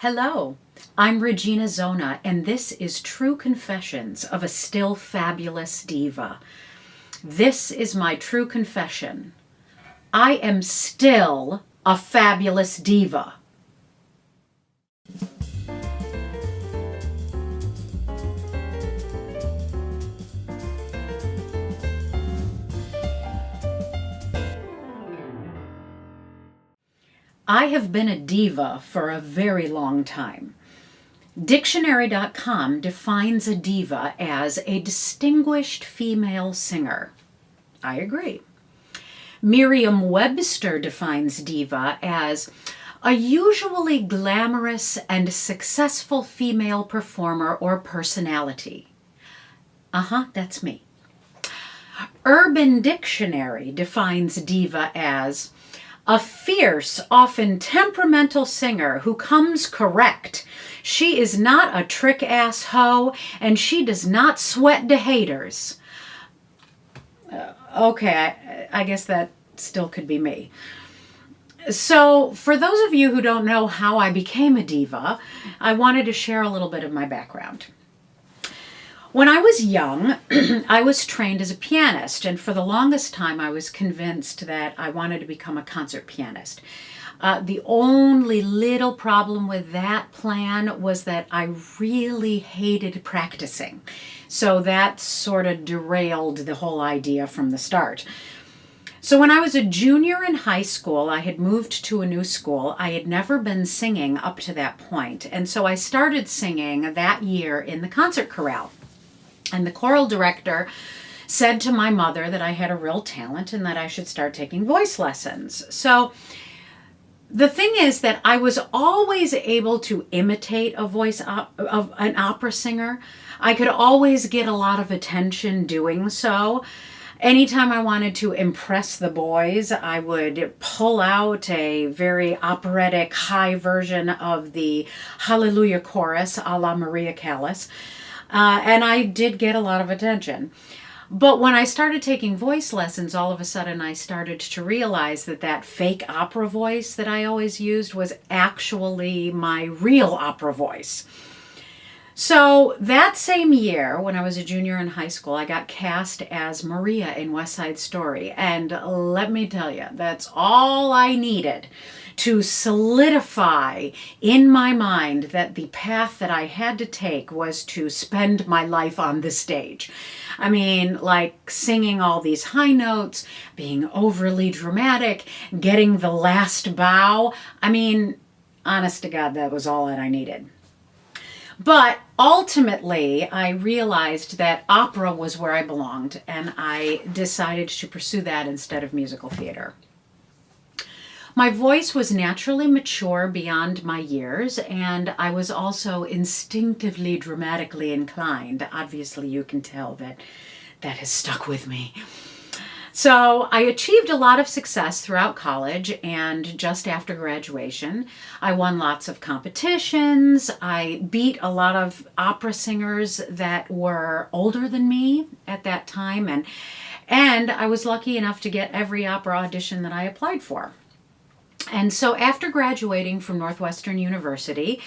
Hello, I'm Regina Zona, and this is True Confessions of a Still Fabulous Diva. This is my true confession. I am still a fabulous diva. I have been a diva for a very long time. Dictionary.com defines a diva as a distinguished female singer. I agree. Merriam-Webster defines diva as a usually glamorous and successful female performer or personality. That's me. Urban Dictionary defines diva as a fierce, often temperamental singer who comes correct. She is not a trick-ass hoe, and she does not sweat to haters. Okay, I guess that still could be me. So, for those of you who don't know how I became a diva, I wanted to share a little bit of my background. When I was young, I was trained as a pianist, and for the longest time I was convinced that I wanted to become a concert pianist. The only little problem with that plan was that I really hated practicing. So that sort of derailed the whole idea from the start. So when I was a junior in high school, I had moved to a new school. I had never been singing up to that point, and so I started singing that year in the concert chorale. And the choral director said to my mother that I had a real talent and that I should start taking voice lessons. So the thing is that I was always able to imitate a voice of an opera singer. I could always get a lot of attention doing so. Anytime I wanted to impress the boys, I would pull out a very operatic high version of the Hallelujah chorus a la Maria Callas. And I did get a lot of attention. But when I started taking voice lessons, all of a sudden I started to realize that that fake opera voice that I always used was actually my real opera voice. So that same year, when I was a junior in high school, I got cast as Maria in West Side Story. And let me tell you, that's all I needed to solidify in my mind that the path that I had to take was to spend my life on the stage. I mean, like singing all these high notes, being overly dramatic, getting the last bow. I mean, honest to God, that was all that I needed. But ultimately, I realized that opera was where I belonged, and I decided to pursue that instead of musical theater. My voice was naturally mature beyond my years, and I was also instinctively dramatically inclined. Obviously, you can tell that has stuck with me. So I achieved a lot of success throughout college, and just after graduation, I won lots of competitions. I beat a lot of opera singers that were older than me at that time, and I was lucky enough to get every opera audition that I applied for. And so after graduating from Northwestern University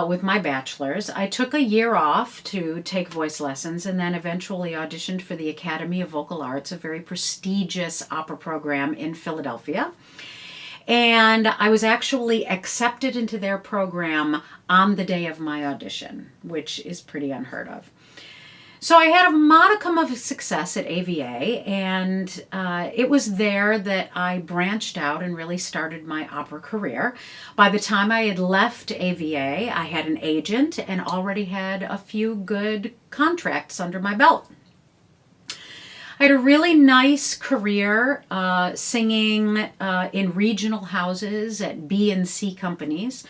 with my bachelor's, I took a year off to take voice lessons and then eventually auditioned for the Academy of Vocal Arts, a very prestigious opera program in Philadelphia. And I was actually accepted into their program on the day of my audition, which is pretty unheard of. So I had a modicum of success at AVA, and it was there that I branched out and really started my opera career. By the time I had left AVA, I had an agent and already had a few good contracts under my belt. I had a really nice career singing in regional houses at B and C companies.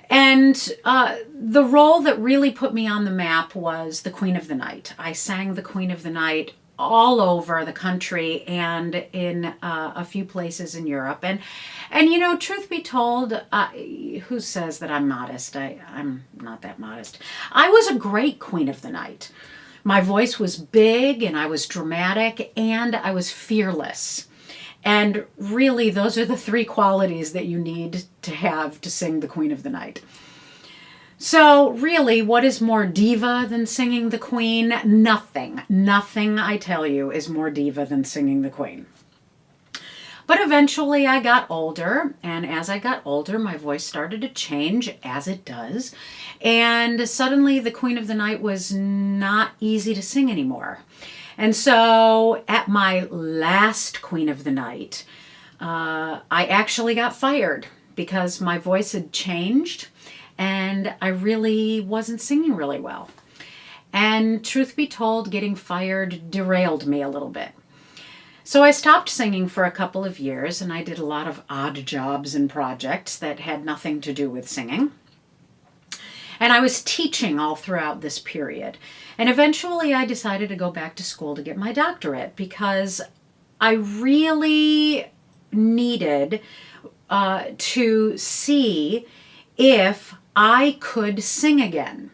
And the role that really put me on the map was the Queen of the Night. I sang the Queen of the Night all over the country and in a few places in Europe. And you know, truth be told, who says that I'm modest? I'm not that modest. I was a great Queen of the Night. My voice was big and I was dramatic and I was fearless. And really, those are the three qualities that you need to have to sing the Queen of the Night. So really, what is more diva than singing the Queen? Nothing. Nothing, I tell you, is more diva than singing the Queen. But eventually I got older, and as I got older, my voice started to change, as it does. And suddenly the Queen of the Night was not easy to sing anymore. And so at my last Queen of the Night, I actually got fired because my voice had changed and I really wasn't singing really well. And truth be told, getting fired derailed me a little bit. So I stopped singing for a couple of years, and I did a lot of odd jobs and projects that had nothing to do with singing. And I was teaching all throughout this period. And eventually I decided to go back to school to get my doctorate because I really needed to see if I could sing again.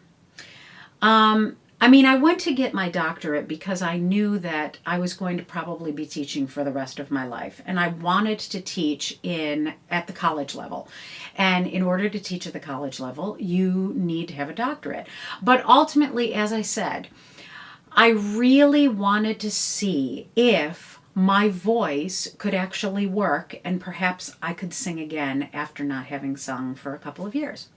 I went to get my doctorate because I knew that I was going to probably be teaching for the rest of my life. And I wanted to teach at the college level. And in order to teach at the college level, you need to have a doctorate. But ultimately, as I said, I really wanted to see if my voice could actually work and perhaps I could sing again after not having sung for a couple of years.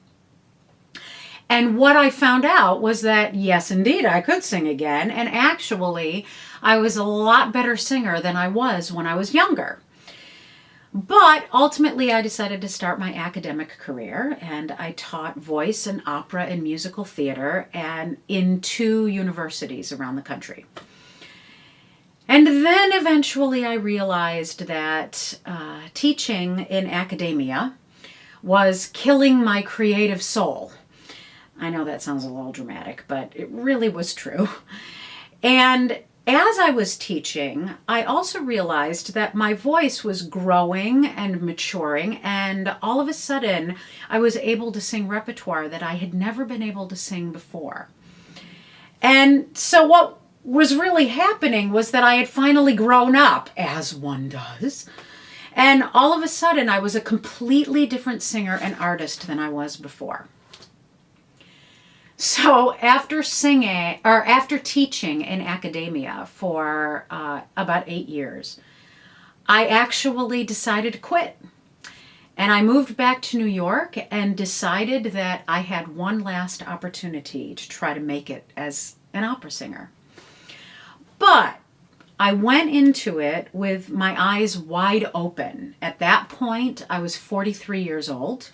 And what I found out was that, yes, indeed, I could sing again. And actually, I was a lot better singer than I was when I was younger. But ultimately, I decided to start my academic career, and I taught voice and opera and musical theater and in 2 universities around the country. And then eventually I realized that teaching in academia was killing my creative soul. I know that sounds a little dramatic, but it really was true. And as I was teaching, I also realized that my voice was growing and maturing, and all of a sudden I was able to sing repertoire that I had never been able to sing before. And so what was really happening was that I had finally grown up, as one does, and all of a sudden I was a completely different singer and artist than I was before. So after teaching in academia for about 8 years, I actually decided to quit. And I moved back to New York and decided that I had one last opportunity to try to make it as an opera singer. But I went into it with my eyes wide open. At that point, I was 43 years old.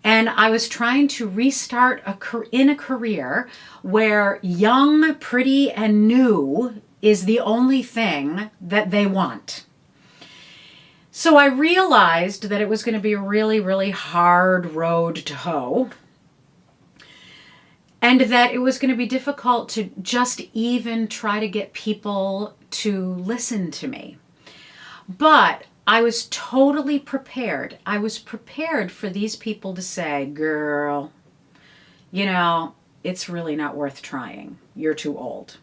And I was trying to restart in a career where young, pretty, and new is the only thing that they want. So I realized that it was going to be a really, really hard road to hoe. And that it was going to be difficult to just even try to get people to listen to me. But I was totally prepared. I was prepared for these people to say, girl, it's really not worth trying. You're too old.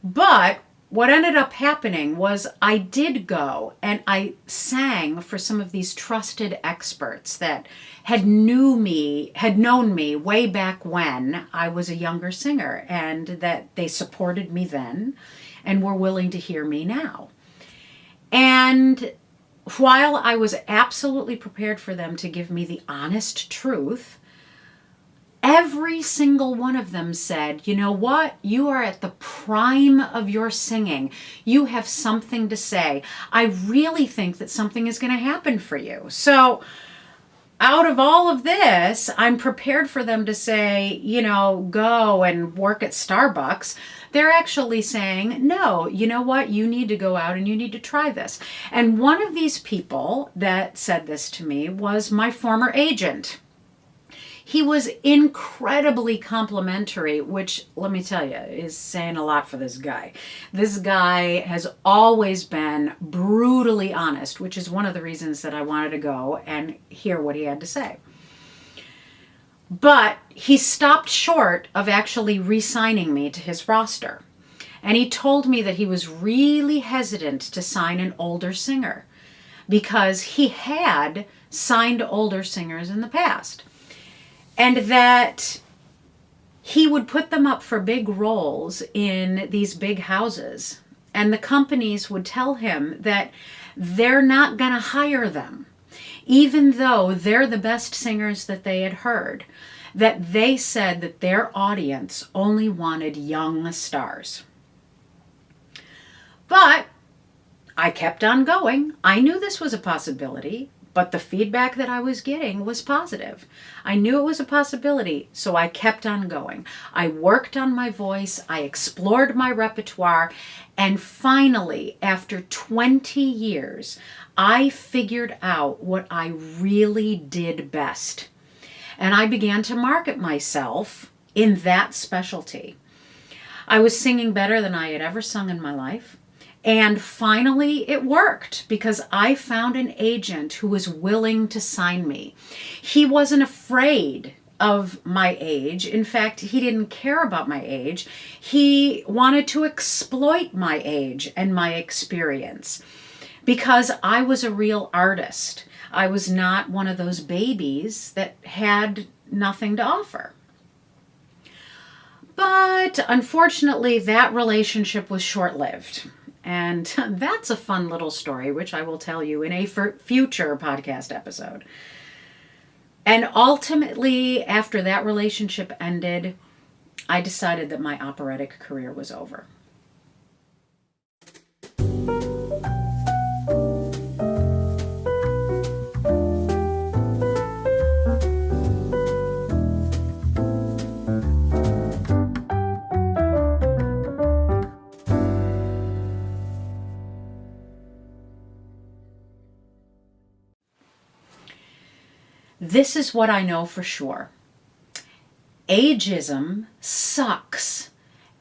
But what ended up happening was I did go and I sang for some of these trusted experts that had known me way back when I was a younger singer, and that they supported me then and were willing to hear me now. And while I was absolutely prepared for them to give me the honest truth, every single one of them said, you know what? You are at the prime of your singing. You have something to say. I really think that something is going to happen for you. So out of all of this, I'm prepared for them to say, go and work at Starbucks. They're actually saying, no, you know what? You need to go out and you need to try this. And one of these people that said this to me was my former agent. He was incredibly complimentary, which, let me tell you, is saying a lot for this guy. This guy has always been brutally honest, which is one of the reasons that I wanted to go and hear what he had to say. But he stopped short of actually re-signing me to his roster. And he told me that he was really hesitant to sign an older singer because he had signed older singers in the past. And that he would put them up for big roles in these big houses. And the companies would tell him that they're not going to hire them, even though they're the best singers that they had heard. That they said that their audience only wanted young stars. But I kept on going. I knew this was a possibility, but the feedback that I was getting was positive. I knew it was a possibility, so I kept on going. I worked on my voice, I explored my repertoire, and finally, after 20 years, I figured out what I really did best. And I began to market myself in that specialty. I was singing better than I had ever sung in my life. And finally, it worked because I found an agent who was willing to sign me. He wasn't afraid of my age. In fact, he didn't care about my age. He wanted to exploit my age and my experience because I was a real artist. I was not one of those babies that had nothing to offer. But unfortunately, that relationship was short-lived. And that's a fun little story, which I will tell you in a future podcast episode. And ultimately, after that relationship ended, I decided that my operatic career was over. This is what I know for sure. Ageism sucks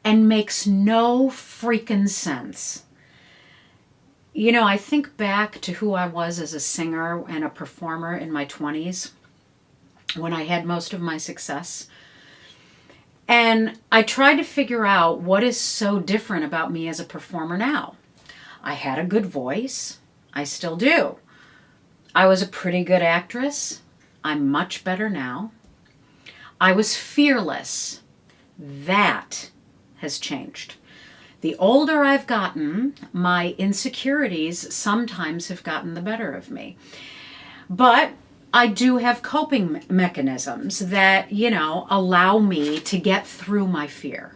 and makes no freaking sense. You know, I think back to who I was as a singer and a performer in my 20s when I had most of my success. And I tried to figure out what is so different about me as a performer now. I had a good voice. I still do. I was a pretty good actress. I'm much better now. I was fearless. That has changed. The older I've gotten, my insecurities sometimes have gotten the better of me. But I do have coping mechanisms that, allow me to get through my fear.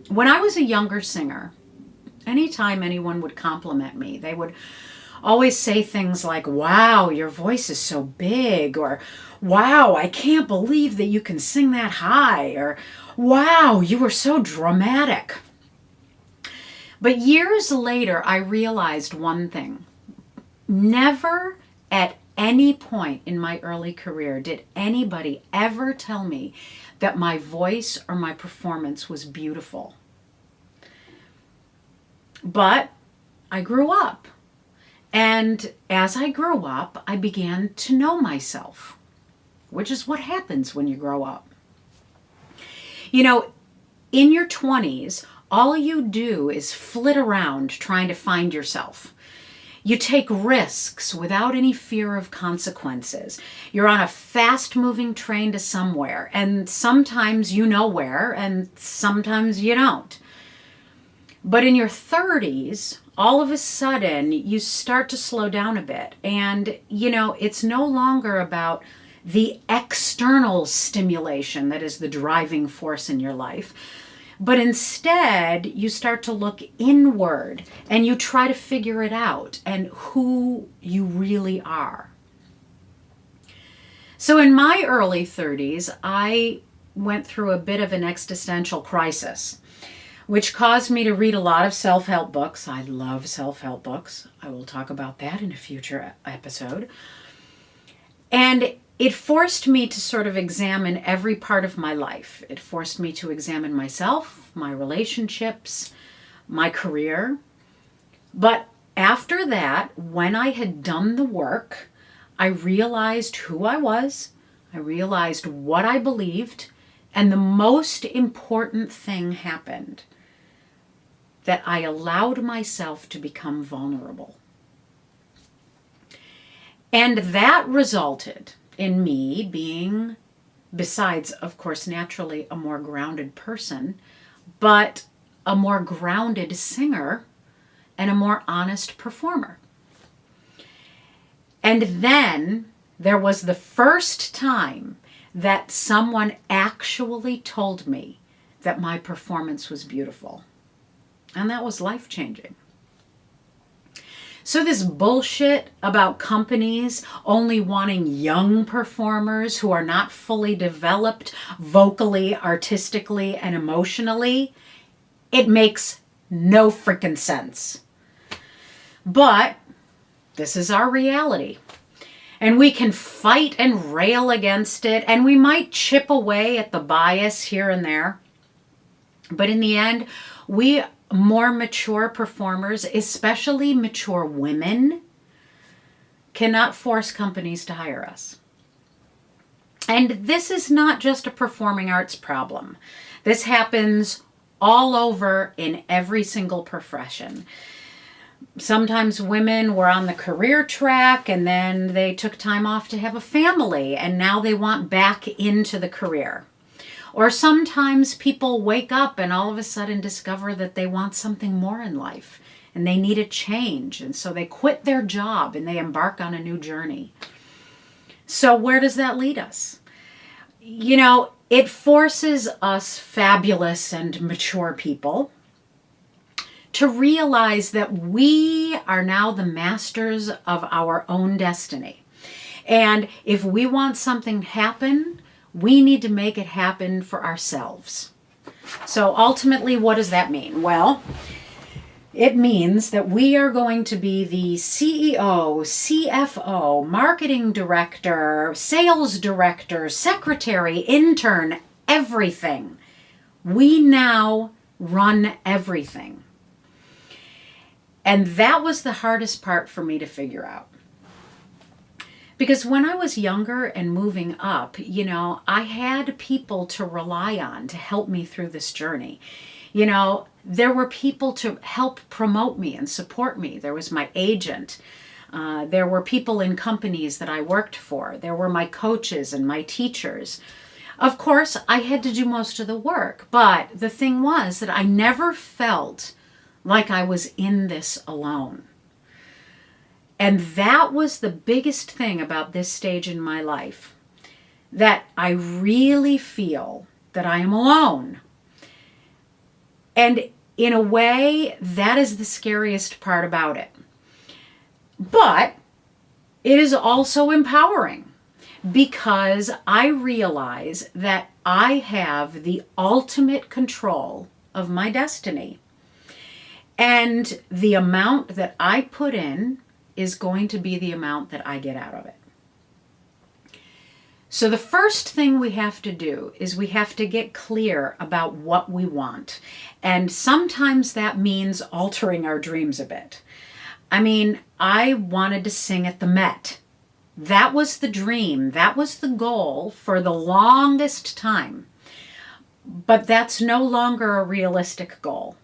When I was a younger singer, anytime anyone would compliment me, they would always say things like, wow, your voice is so big, or wow, I can't believe that you can sing that high, or wow, you are so dramatic. But years later, I realized one thing. Never at any point in my early career did anybody ever tell me that my voice or my performance was beautiful. But I grew up. And as I grew up, I began to know myself, which is what happens when you grow up. In your 20s, all you do is flit around trying to find yourself. You take risks without any fear of consequences. You're on a fast-moving train to somewhere, and sometimes you know where, and sometimes you don't. But in your 30s, all of a sudden, you start to slow down a bit. And, it's no longer about the external stimulation that is the driving force in your life. But instead, you start to look inward and you try to figure it out and who you really are. So in my early 30s, I went through a bit of an existential crisis, which caused me to read a lot of self-help books. I love self-help books. I will talk about that in a future episode. And it forced me to sort of examine every part of my life. It forced me to examine myself, my relationships, my career. But after that, when I had done the work, I realized who I was. I realized what I believed. And the most important thing happened. that I allowed myself to become vulnerable. And that resulted in me being, besides, of course, naturally a more grounded person, but a more grounded singer and a more honest performer. And then there was the first time that someone actually told me that my performance was beautiful. And that was life-changing. So this bullshit about companies only wanting young performers who are not fully developed vocally, artistically, and emotionally, it makes no freaking sense. But this is our reality. And we can fight and rail against it, and we might chip away at the bias here and there. But in the end, we more mature performers, especially mature women, cannot force companies to hire us. And this is not just a performing arts problem. This happens all over in every single profession. Sometimes women were on the career track and then they took time off to have a family and now they want back into the career. Or sometimes people wake up and all of a sudden discover that they want something more in life and they need a change. And so they quit their job and they embark on a new journey. So where does that lead us? You know, it forces us fabulous and mature people to realize that we are now the masters of our own destiny. And if we want something to happen, we need to make it happen for ourselves. So ultimately, what does that mean? Well, it means that we are going to be the CEO, CFO, marketing director, sales director, secretary, intern, everything. We now run everything. And that was the hardest part for me to figure out. Because when I was younger and moving up, you know, I had people to rely on to help me through this journey. You know, there were people to help promote me and support me. There was my agent. There were people in companies that I worked for. There were my coaches and my teachers. Of course, I had to do most of the work. But the thing was that I never felt like I was in this alone. And that was the biggest thing about this stage in my life, that I really feel that I am alone. And in a way, that is the scariest part about it. But it is also empowering because I realize that I have the ultimate control of my destiny. And the amount that I put in is going to be the amount that I get out of it. So the first thing we have to do is we have to get clear about what we want. And sometimes that means altering our dreams a bit. I mean, I wanted to sing at the Met. That was the dream. That was the goal for the longest time. But that's no longer a realistic goal.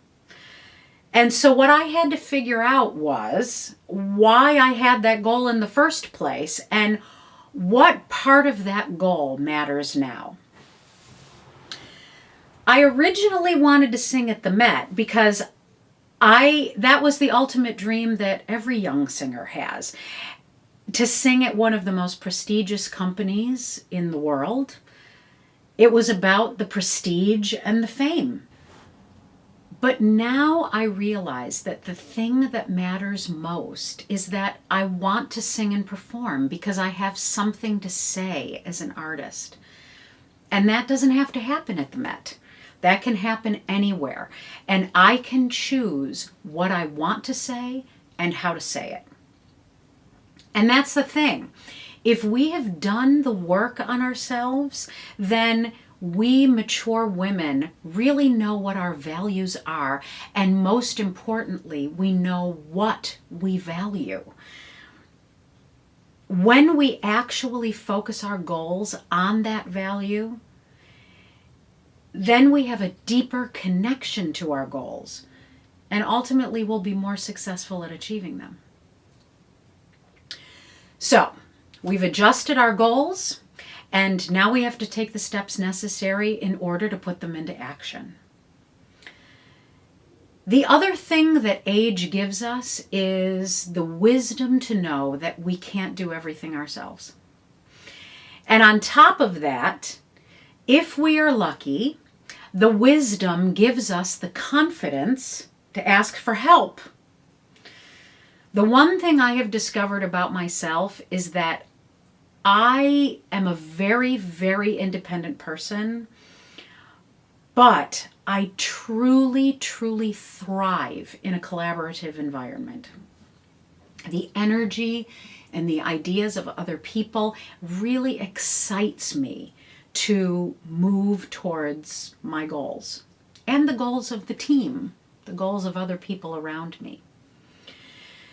And so what I had to figure out was why I had that goal in the first place and what part of that goal matters now. I originally wanted to sing at the Met because that was the ultimate dream that every young singer has. To sing at one of the most prestigious companies in the world. It was about the prestige and the fame. But now I realize that the thing that matters most is that I want to sing and perform because I have something to say as an artist. And that doesn't have to happen at the Met. That can happen anywhere. And I can choose what I want to say and how to say it. And that's the thing. If we have done the work on ourselves, then we mature women really know what our values are, and most importantly, we know what we value. When we actually focus our goals on that value, then we have a deeper connection to our goals. and ultimately will be more successful at achieving them. So, we've adjusted our goals, and now we have to take the steps necessary in order to put them into action. The other thing that age gives us is the wisdom to know that we can't do everything ourselves. And on top of that, if we are lucky, the wisdom gives us the confidence to ask for help. The one thing I have discovered about myself is that I am a very, very independent person, but I truly, truly thrive in a collaborative environment. The energy and the ideas of other people really excites me to move towards my goals and the goals of the team, the goals of other people around me.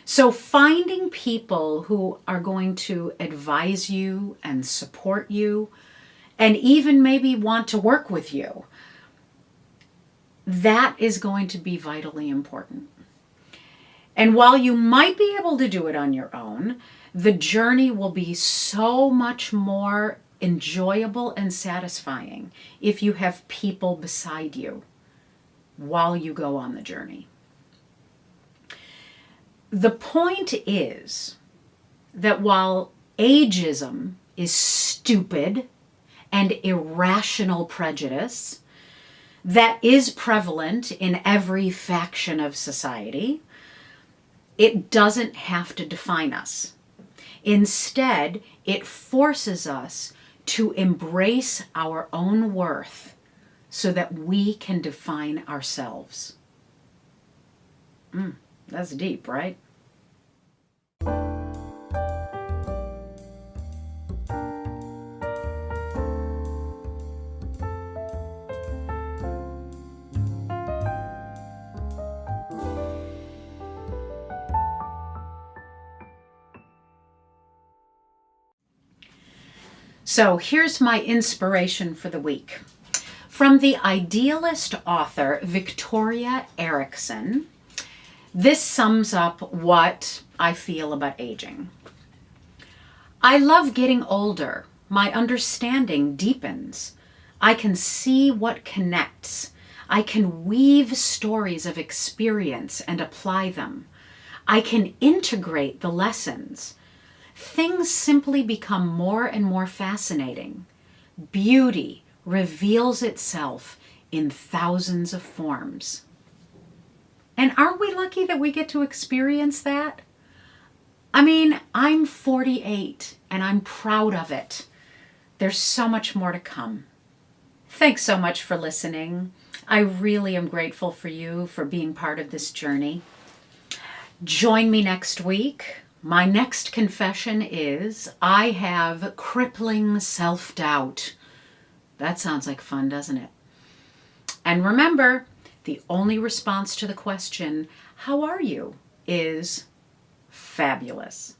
So finding people who are going to advise you and support you and even maybe want to work with you, that is going to be vitally important. And while you might be able to do it on your own, the journey will be so much more enjoyable and satisfying if you have people beside you while you go on the journey. The point is that while ageism is stupid and irrational prejudice that is prevalent in every faction of society, it doesn't have to define us. Instead, it forces us to embrace our own worth so that we can define ourselves. That's deep, right? So here's my inspiration for the week. From the idealist author Victoria Erickson, this sums up what I feel about aging. I love getting older. My understanding deepens. I can see what connects. I can weave stories of experience and apply them. I can integrate the lessons. Things simply become more and more fascinating. Beauty reveals itself in thousands of forms. And aren't we lucky that we get to experience that? I mean, I'm 48 and I'm proud of it. There's so much more to come. Thanks so much for listening. I really am grateful for you for being part of this journey. Join me next week. My next confession is I have crippling self-doubt. That sounds like fun, doesn't it? And remember, the only response to the question, how are you, is fabulous.